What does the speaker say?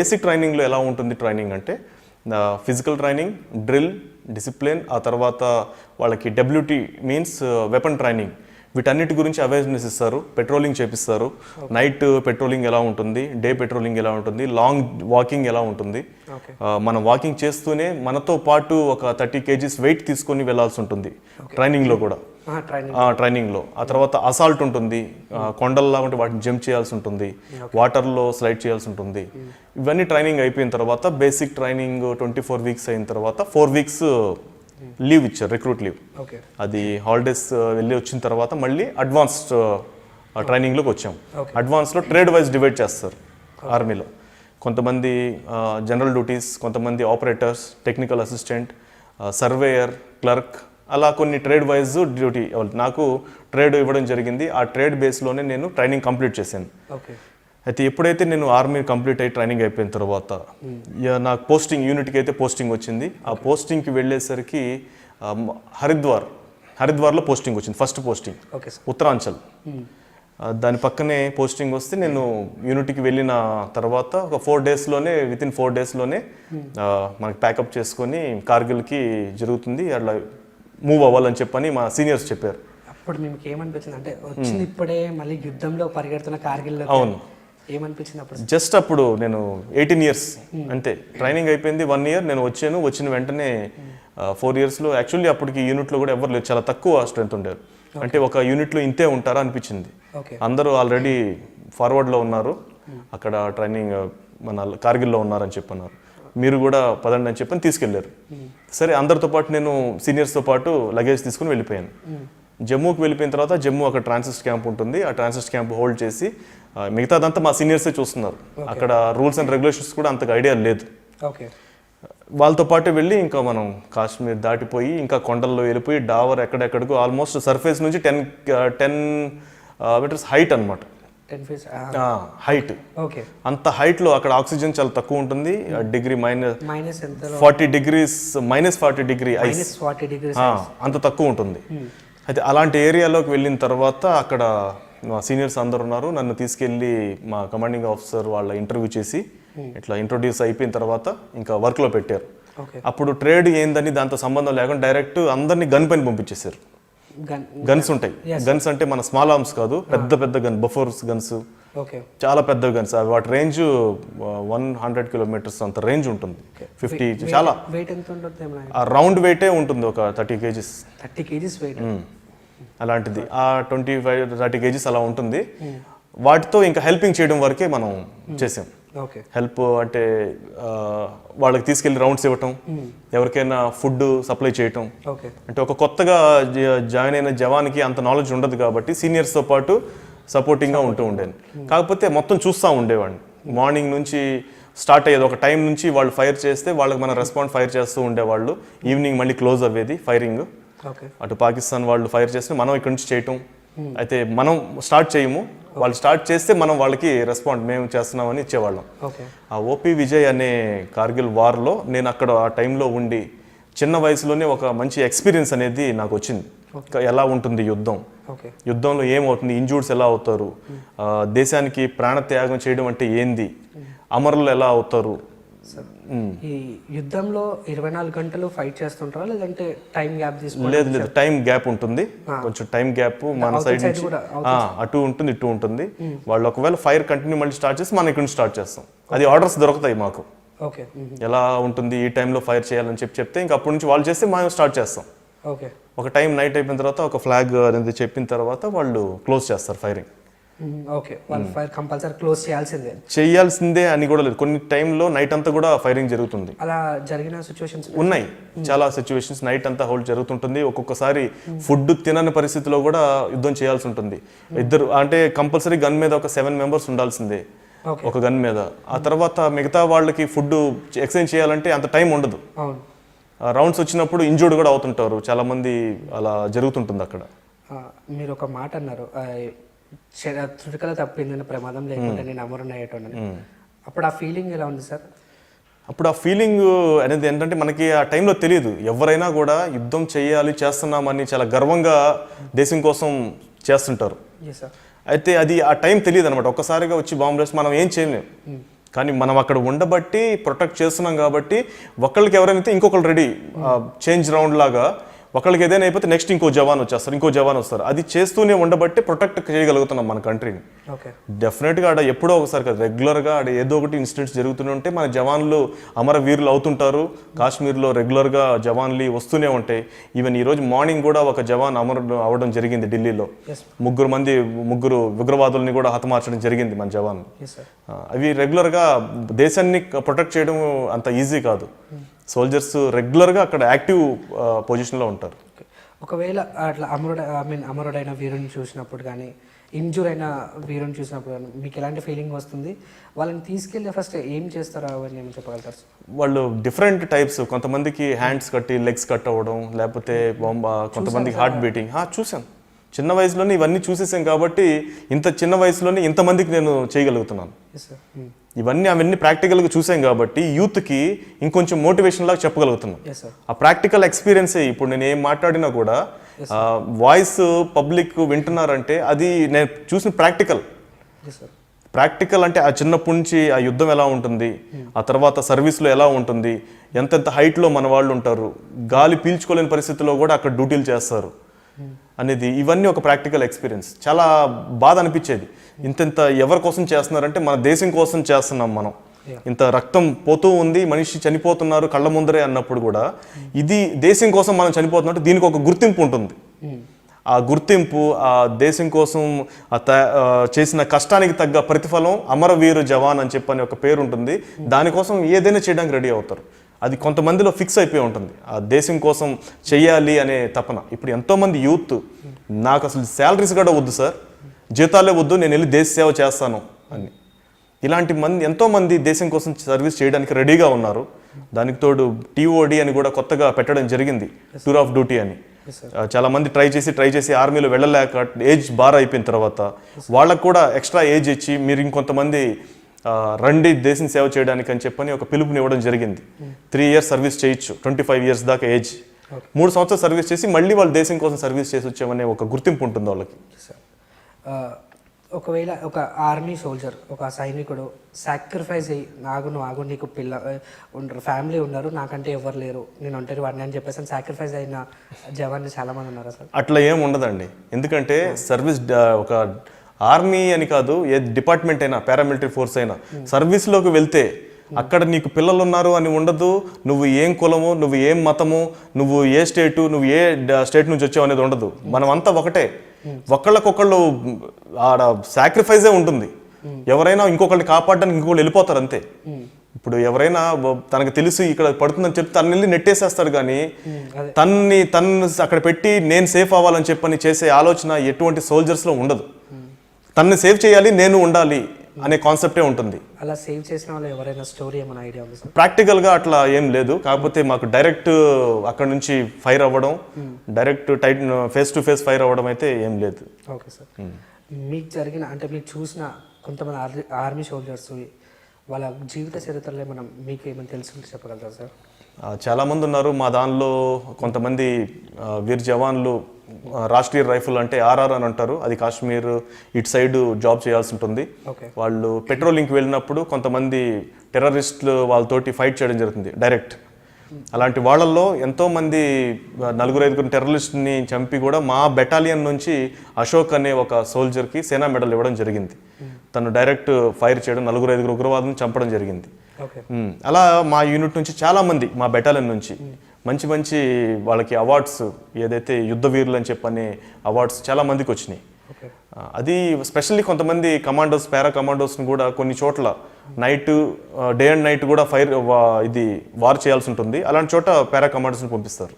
Basic ట్రైనింగ్లో ఎలా ఉంటుంది ట్రైనింగ్ అంటే ఫిజికల్ ట్రైనింగ్, డ్రిల్, డిసిప్లిన్, ఆ తర్వాత వాళ్ళకి డబ్ల్యూటీ మీన్స్ వెపన్ ట్రైనింగ్, వీటన్నిటి గురించి అవేర్నెస్ ఇస్తారు. పెట్రోలింగ్ చేపిస్తారు. నైట్ పెట్రోలింగ్ ఎలా ఉంటుంది, డే పెట్రోలింగ్ ఎలా ఉంటుంది, లాంగ్ వాకింగ్ ఎలా ఉంటుంది. మనం వాకింగ్ చేస్తూనే మనతో పాటు ఒక 30 kgs వెయిట్ తీసుకొని వెళ్లాల్సి ఉంటుంది ట్రైనింగ్లో కూడా. ట్రైనింగ్లో ఆ తర్వాత అసాల్ట్ ఉంటుంది, కొండల్లా ఉంటే వాటిని జంప్ చేయాల్సి ఉంటుంది, వాటర్లో స్లైడ్ చేయాల్సి ఉంటుంది. ఇవన్నీ ట్రైనింగ్ అయిపోయిన తర్వాత బేసిక్ ట్రైనింగ్ 24 weeks అయిన తర్వాత 4 weeks లీవ్ ఇచ్చారు, రిక్రూట్ లీవ్. అది హాలిడేస్ వెళ్ళి వచ్చిన తర్వాత మళ్ళీ అడ్వాన్స్డ్ ట్రైనింగ్లోకి వచ్చాం. అడ్వాన్స్లో ట్రేడ్ వైజ్ డివైడ్ చేస్తారు ఆర్మీలో. కొంతమంది జనరల్ డ్యూటీస్, కొంతమంది operators, technical assistant, surveyor, clerk, అలా కొన్ని ట్రేడ్ వైజ్ డ్యూటీ. నాకు ట్రేడ్ ఇవ్వడం జరిగింది. ఆ ట్రేడ్ బేస్లోనే నేను ట్రైనింగ్ కంప్లీట్ చేశాను. అయితే ఎప్పుడైతే నేను ఆర్మీ కంప్లీట్ అయ్యి ట్రైనింగ్ అయిపోయిన తర్వాత నాకు పోస్టింగ్, యూనిట్కి అయితే పోస్టింగ్ వచ్చింది. ఆ పోస్టింగ్కి వెళ్ళేసరికి హరిద్వార్లో పోస్టింగ్ వచ్చింది, ఫస్ట్ పోస్టింగ్ ఉత్తరాంచల్. దాని పక్కనే పోస్టింగ్ వస్తే నేను యూనిట్కి వెళ్ళిన తర్వాత ఒక 4 daysలోనే, వితిన్ 4 daysలోనే మనకి ప్యాకప్ చేసుకొని కార్గిల్కి జరుగుతుంది, అట్లా మూవ్ అవ్వాలని చెప్పని మా సీనియర్స్ చెప్పారు. అప్పుడు మీకు ఏమనిపించింది అంటే వచ్చింది ఇప్పుడే మళ్ళీ యుద్ధంలో పరిగెడుతున్న కార్గిల్లో? అవును, ఏమనిపించింది అప్పుడు? జస్ట్ అప్పుడు నేను 18 years అంతే. ట్రైనింగ్ అయిపోయింది 1 year, నేను వచ్చిన వెంటనే 4 yearsలో యాక్చువల్లీ అప్పటికి యూనిట్లో కూడా ఎవరు లేదు, చాలా తక్కువ స్ట్రెంత్ ఉండేది. అంటే ఒక యూనిట్లో ఇంతే ఉంటారా అనిపించింది. అందరూ ఆల్రెడీ ఫార్వర్డ్లో ఉన్నారు, అక్కడ ట్రైనింగ్ మన కార్గిల్లో ఉన్నారని చెప్పన్నారు. మీరు కూడా పదండి అని చెప్పని తీసుకెళ్లారు. సరే, అందరితో పాటు నేను సీనియర్స్తో పాటు లగేజ్ తీసుకుని వెళ్ళిపోయాను. జమ్మూకి వెళ్ళిపోయిన తర్వాత జమ్మూ అక్కడ ట్రాన్సిస్ట్ క్యాంప్ ఉంటుంది. ఆ ట్రాన్సిస్ట్ క్యాంప్ హోల్డ్ చేసి మిగతాదంతా మా సీనియర్సే చూస్తున్నారు. అక్కడ రూల్స్ అండ్ రెగ్యులేషన్స్ కూడా అంతగా ఐడియా లేదు. వాళ్ళతో పాటు వెళ్ళి ఇంకా మనం కాశ్మీర్ దాటిపోయి ఇంకా కొండల్లో వెళ్ళిపోయి డావర్ ఎక్కడెక్కడికో ఆల్మోస్ట్ సర్ఫేస్ నుంచి 10 meters హైట్ అనమాట. హైట్. అంత హైట్లో అక్కడ ఆక్సిజన్ చాలా తక్కువ ఉంటుంది. డిగ్రీ -40 degrees, -40 degree ఐస్, అంత తక్కువ ఉంటుంది. అయితే అలాంటి ఏరియాలోకి వెళ్ళిన తర్వాత అక్కడ మా సీనియర్స్ అందరు ఉన్నారు. నన్ను తీసుకెళ్ళి మా కమాండింగ్ ఆఫీసర్ వాళ్ళ ఇంటర్వ్యూ చేసి ఇట్లా ఇంట్రొడ్యూస్ అయిపోయిన తర్వాత ఇంకా వర్క్లో పెట్టారు. అప్పుడు ట్రేడ్ ఏందని దాంతో సంబంధం లేకుండా డైరెక్ట్ అందరినీ గన్ పైన పంపించేశారు. గన్స్ ఉంటాయి. గన్స్ అంటే మన స్మాల్ ఆర్మ్స్ కాదు, పెద్ద పెద్ద గన్, బఫోర్స్ గన్స్, చాలా పెద్ద గన్స్. వాటి రేంజ్ 100 kilometers అంత రేంజ్ ఉంటుంది. 50 చాలా రౌండ్ వెయిటే ఉంటుంది, ఒక 30 kgs. అలాంటిది ఆ 25-30 kgs అలా ఉంటుంది. వాటితో ఇంకా హెల్పింగ్ చేయడం వరకే మనం చేసాం. హెల్ప్ అంటే వాళ్ళకి తీసుకెళ్లి రౌండ్స్ ఇవ్వటం, ఎవరికైనా ఫుడ్ సప్లై చేయటం. అంటే ఒక కొత్తగా జాయిన్ అయిన జవాన్కి అంత నాలెడ్జ్ ఉండదు కాబట్టి సీనియర్స్తో పాటు సపోర్టింగ్గా ఉంటూ ఉండేది. కాకపోతే మొత్తం చూస్తూ ఉండేవాడిని. మార్నింగ్ నుంచి స్టార్ట్ అయ్యేది, ఒక టైం నుంచి వాళ్ళు ఫైర్ చేస్తే వాళ్ళకి మన రెస్పాండ్ ఫైర్ చేస్తూ ఉండేవాళ్ళు. ఈవినింగ్ మళ్ళీ క్లోజ్ అవ్వేది ఫైరింగ్. అటు పాకిస్తాన్ వాళ్ళు ఫైర్ చేస్తే మనం ఇక్కడ నుంచి చేయటం. అయితే మనం స్టార్ట్ చేయము, వాళ్ళు స్టార్ట్ చేస్తే మనం వాళ్ళకి రెస్పాండ్ మేము చేస్తున్నామని ఇచ్చేవాళ్ళం. ఆ ఓపీ విజయ్ అనే కార్గిల్ వార్లో నేను అక్కడ ఆ టైంలో ఉండి చిన్న వయసులోనే ఒక మంచి ఎక్స్పీరియన్స్ అనేది నాకు వచ్చింది. ఎలా ఉంటుంది యుద్ధంలో ఏమవుతుంది, ఇంజూర్డ్స్ ఎలా అవుతారు, దేశానికి ప్రాణత్యాగం చేయడం అంటే ఏంది, అమరులు ఎలా అవుతారు. ఈ యుద్ధంలో 24 గంటలు ఫైట్ చేస్తుంటారా లేదంటే టైం గ్యాప్ తీసుకుంటారా? లేదు, టైం గ్యాప్ ఉంటుంది. కొంచెం టైం గ్యాప్ మన సైడ్ నుంచి అటు ఉంటుంది, ఇటు ఉంటుంది. వాళ్ళు ఒకవేళ ఫైర్ కంటిన్యూ మళ్ళీ స్టార్ట్ చేసి మనం ఇక్కడ నుంచి స్టార్ట్ చేస్తాం. అది ఆర్డర్స్ దొరుకుతాయి మాకు, ఎలా ఉంటుంది ఈ టైంలో ఫైర్ చేయాలని చెప్తే ఇంకా అప్పటి నుంచి వాళ్ళు చేస్తే మనం స్టార్ట్ చేస్తాం. ఒక టైం నైట్ అయిపోయిన తర్వాత ఒక ఫ్లాగ్ అనేది చెప్పిన తర్వాత వాళ్ళు క్లోజ్ చేస్తారు ఫైరింగ్. చేయాల్సిందే అని కూడా లేదు. కొన్ని టైంలో నైట్ అంతా కూడా ఫైరింగ్ జరుగుతుంది. అలా జరిగిన సిచ్యువేషన్స్ ఉన్నాయి, చాలా సిచ్యువేషన్స్. నైట్ అంతా హోల్డ్ జరుగుతుంటుంది. ఒక్కొక్కసారి ఫుడ్ తినని పరిస్థితిలో కూడా యుద్ధం చేయాల్సి ఉంటుంది. ఇద్దరు అంటే కంపల్సరీ గన్ మీద ఒక 7 members ఉండాల్సిందే ఒక గన్ మీద. ఆ తర్వాత మిగతా వాళ్ళకి ఫుడ్ ఎక్స్చేంజ్ చేయాలంటే అంత టైం ఉండదు. రౌండ్స్ వచ్చినప్పుడు ఇంజూర్డ్ కూడా అవుతుంటారు చాలా మంది, అలా జరుగుతుంటుంది అక్కడ. మీరు ఒక మాట అన్నారు, చురుకల తప్పిందని ప్రమాదం లేకుండా నేను అమరునయ్యేటోనని. అప్పుడు ఆ ఫీలింగ్ ఎలా ఉంది సార్? అప్పుడు ఆ ఫీలింగ్ అనేది ఏంటంటే మనకి ఆ టైంలో తెలియదు. ఎవరైనా కూడా యుద్ధం చేస్తున్నామని చాలా గర్వంగా దేశం కోసం చేస్తుంటారు. అయితే అది ఆ టైం తెలియదు అనమాట. ఒక్కసారిగా వచ్చి బాంబు వేసి మనం ఏం చేయలేము. కానీ మనం అక్కడ ఉండబట్టి ప్రొటెక్ట్ చేస్తున్నాం కాబట్టి ఒకళ్ళకి ఎవరైతే ఇంకొకరు రెడీ చేంజ్ రౌండ్ లాగా ఒకళ్ళకి ఏదైనా అయిపోతే నెక్స్ట్ ఇంకో జవాన్ వస్తారు అది చేస్తూనే ఉండబట్టి ప్రొటెక్ట్ చేయగలుగుతున్నాం మన కంట్రీని. ఓకే, డెఫినెట్గా ఆడ ఎప్పుడో ఒకసారి కదా రెగ్యులర్గా ఆడ ఏదో ఒకటి ఇన్సిడెంట్స్ జరుగుతూనే ఉంటే మన జవాన్లు అమరవీరులు అవుతుంటారు. కాశ్మీర్లో రెగ్యులర్గా జవాన్లు వస్తూనే ఉంటాయి. ఈవెన్ ఈరోజు మార్నింగ్ కూడా ఒక జవాన్ అమరుడు అవడం జరిగింది ఢిల్లీలో. ముగ్గురు ఉగ్రవాదుల్ని కూడా హతమార్చడం జరిగింది మన జవాన్. అవి రెగ్యులర్గా దేశాన్ని ప్రొటెక్ట్ చేయడం అంత ఈజీ కాదు. సోల్జర్స్ రెగ్యులర్గా అక్కడ యాక్టివ్ పొజిషన్లో ఉంటారు. ఒకవేళ అట్లా అమరుడైన వీరుని చూసినప్పుడు కానీ ఇంజూర్ అయిన వీరుని చూసినప్పుడు కానీ మీకు ఎలాంటి ఫీలింగ్ వస్తుంది? వాళ్ళని తీసుకెళ్ళి ఫస్ట్ ఏం చేస్తారో అవన్నీ ఏమి చెప్పగలుగుతారు? వాళ్ళు డిఫరెంట్ టైప్స్, కొంతమందికి హ్యాండ్స్ కట్టి లెగ్స్ కట్ అవ్వడం, లేకపోతే కొంతమందికి హార్ట్ బీటింగ్. చూసాను, చిన్న వయసులోనే ఇవన్నీ చూసేసాం కాబట్టి ఇంత చిన్న వయసులోనే ఇంతమందికి నేను చేయగలుగుతున్నాను. అవన్నీ ప్రాక్టికల్గా చూసాం కాబట్టి యూత్కి ఇంకొంచెం మోటివేషన్ లాగా చెప్పగలుగుతున్నాం. ఆ ప్రాక్టికల్ ఎక్స్పీరియన్సే. ఇప్పుడు నేను ఏం మాట్లాడినా కూడా వాయిస్ పబ్లిక్ వింటున్నారంటే అది నేను చూసిన ప్రాక్టికల్ అంటే ఆ చిన్నప్పటి నుంచి ఆ యుద్ధం ఎలా ఉంటుంది, ఆ తర్వాత సర్వీస్లో ఎలా ఉంటుంది, ఎంతెంత హైట్లో మన వాళ్ళు ఉంటారు, గాలి పీల్చుకోలేని పరిస్థితుల్లో కూడా అక్కడ డ్యూటీలు చేస్తారు అనేది ఇవన్నీ ఒక ప్రాక్టికల్ ఎక్స్పీరియన్స్. చాలా బాధ అనిపించేది. ఇంత ఎవరి కోసం చేస్తున్నారంటే మన దేశం కోసం చేస్తున్నాం మనం. ఇంత రక్తం పోతూ ఉంది, మనిషి చనిపోతున్నారు కళ్ళ ముందరే అన్నప్పుడు కూడా ఇది దేశం కోసం మనం చనిపోతున్నట్టు దీనికి ఒక గుర్తింపు ఉంటుంది. ఆ గుర్తింపు ఆ దేశం కోసం చేసిన కష్టానికి తగ్గ ప్రతిఫలం అమరవీరు జవాన్ అని చెప్పని ఒక పేరు ఉంటుంది. దానికోసం ఏదైనా చేయడానికి రెడీ అవుతారు. అది కొంతమందిలో ఫిక్స్ అయిపోయి ఉంటుంది, ఆ దేశం కోసం చెయ్యాలి అనే తపన. ఇప్పుడు ఎంతోమంది యూత్ నాకు అసలు శాలరీస్ కూడా వద్దు సార్, జీతాలే వద్దు, నేను వెళ్ళి దేశ సేవ చేస్తాను అని ఇలాంటి ఎంతోమంది దేశం కోసం సర్వీస్ చేయడానికి రెడీగా ఉన్నారు. దానికి తోడు టీఓడి అని కూడా కొత్తగా పెట్టడం జరిగింది, టూర్ ఆఫ్ డ్యూటీ అని. చాలా మంది ట్రై చేసి ఆర్మీలో వెళ్ళలేక ఏజ్ బార్ అయిపోయిన తర్వాత వాళ్ళకు కూడా ఎక్స్ట్రా ఏజ్ ఇచ్చి మీరు ఇంకొంతమంది రండి దేశం సేవ చేయడానికి అని చెప్పని ఒక పిలుపునివ్వడం జరిగింది. 3 years సర్వీస్ చేయొచ్చు, 25 years దాకా ఏజ్. 3 సంవత్సరాలు సర్వీస్ చేసి మళ్ళీ వాళ్ళు దేశం కోసం సర్వీస్ చేసి వచ్చామనే ఒక గుర్తింపు ఉంటుంది వాళ్ళకి. ఒకవేళ ఒక ఆర్మీ సోల్జర్, ఒక సైనికుడు సాక్రిఫైస్ అయ్యి నాగు నీకు ఫ్యామిలీ ఉన్నారు, నాకంటే ఎవరు లేరు, నేను ఒంటరి వాడిని అని చెప్పేసి సాక్రిఫైస్ అయిన జవాన్లు చాలా మంది ఉన్నారు అసలు. అట్లా ఏం ఉండదండి. ఎందుకంటే సర్వీస్ ఒక ఆర్మీ అని కాదు, ఏ డిపార్ట్మెంట్ అయినా, పారామిలిటరీ ఫోర్స్ అయినా, సర్వీస్లోకి వెళ్తే అక్కడ నీకు పిల్లలు ఉన్నారు అని ఉండదు. నువ్వు ఏం కులము, నువ్వు ఏం మతము, నువ్వు ఏ స్టేటు, నువ్వు ఏ స్టేట్ నుంచి వచ్చావు అనేది ఉండదు. మనం అంతా ఒకటే. ఒకళ్ళకొకళ్ళు ఆడ సాక్రిఫైజే ఉంటుంది. ఎవరైనా ఇంకొకరిని కాపాడడానికి ఇంకొకళ్ళు వెళ్ళిపోతారు అంతే. ఇప్పుడు ఎవరైనా తనకు తెలిసి ఇక్కడ పడుతుందని చెప్పి తను వెళ్ళి నెట్టేసేస్తాడు, కానీ తను అక్కడ పెట్టి నేను సేఫ్ అవ్వాలని చెప్పని చేసే ఆలోచన ఎటువంటి సోల్జర్స్లో ఉండదు. తనని సేవ్ చేయాలి, నేను ఉండాలి అనే కాన్సెప్టే ఉంటుంది. అలా సేవ్ చేసిన వాళ్ళు ఎవరైనా స్టోరీ ఏమైనా ఐడియా ఉంది సార్? ప్రాక్టికల్గా అట్లా ఏం లేదు. కాకపోతే మాకు డైరెక్ట్ అక్కడ నుంచి ఫైర్ అవ్వడం, direct face to face fire అవ్వడం అయితే ఏం లేదు. Okay sir. మీకు జరిగిన అంటే మీకు చూసిన కొంతమంది ఆర్మీ సోల్జర్స్ వాళ్ళ జీవిత చరిత్రలో మీకు ఏమైనా తెలుసుకుంటే చెప్పగలుగుతారు సార్? చాలామంది ఉన్నారు మా దానిలో. కొంతమంది వీర్ జవాన్లు రాష్ట్రీయ రైఫిల్ అంటే ఆర్ఆర్ అని అంటారు, అది కాశ్మీర్ ఇటు సైడ్ జాబ్ చేయాల్సి ఉంటుంది. వాళ్ళు పెట్రోలింగ్కి వెళ్ళినప్పుడు కొంతమంది టెర్రరిస్టులు వాళ్ళతోటి ఫైట్ చేయడం జరుగుతుంది డైరెక్ట్. అలాంటి వాళ్ళల్లో ఎంతోమంది 4-5 టెర్రరిస్ట్ని చంపి కూడా మా బెటాలియన్ నుంచి అశోక్ అనే ఒక సోల్జర్కి సేనా మెడల్ ఇవ్వడం జరిగింది. తను డైరెక్ట్ ఫైర్ చేయడం 4-5 ఉగ్రవాదులను చంపడం జరిగింది. అలా మా యూనిట్ నుంచి చాలామంది, మా బెటాలియన్ నుంచి మంచి వాళ్ళకి అవార్డ్స్, ఏదైతే యుద్ధ వీరులు అని చెప్పనే అవార్డ్స్ చాలా మందికి వచ్చినాయి. అది స్పెషల్లీ కొంతమంది కమాండోస్, పారా కమాండోస్ని కూడా కొన్ని చోట్ల డే అండ్ నైట్ కూడా వార్ చేయాల్సి ఉంటుంది. అలాంటి చోట పారా కమాండోస్ని పంపిస్తారు.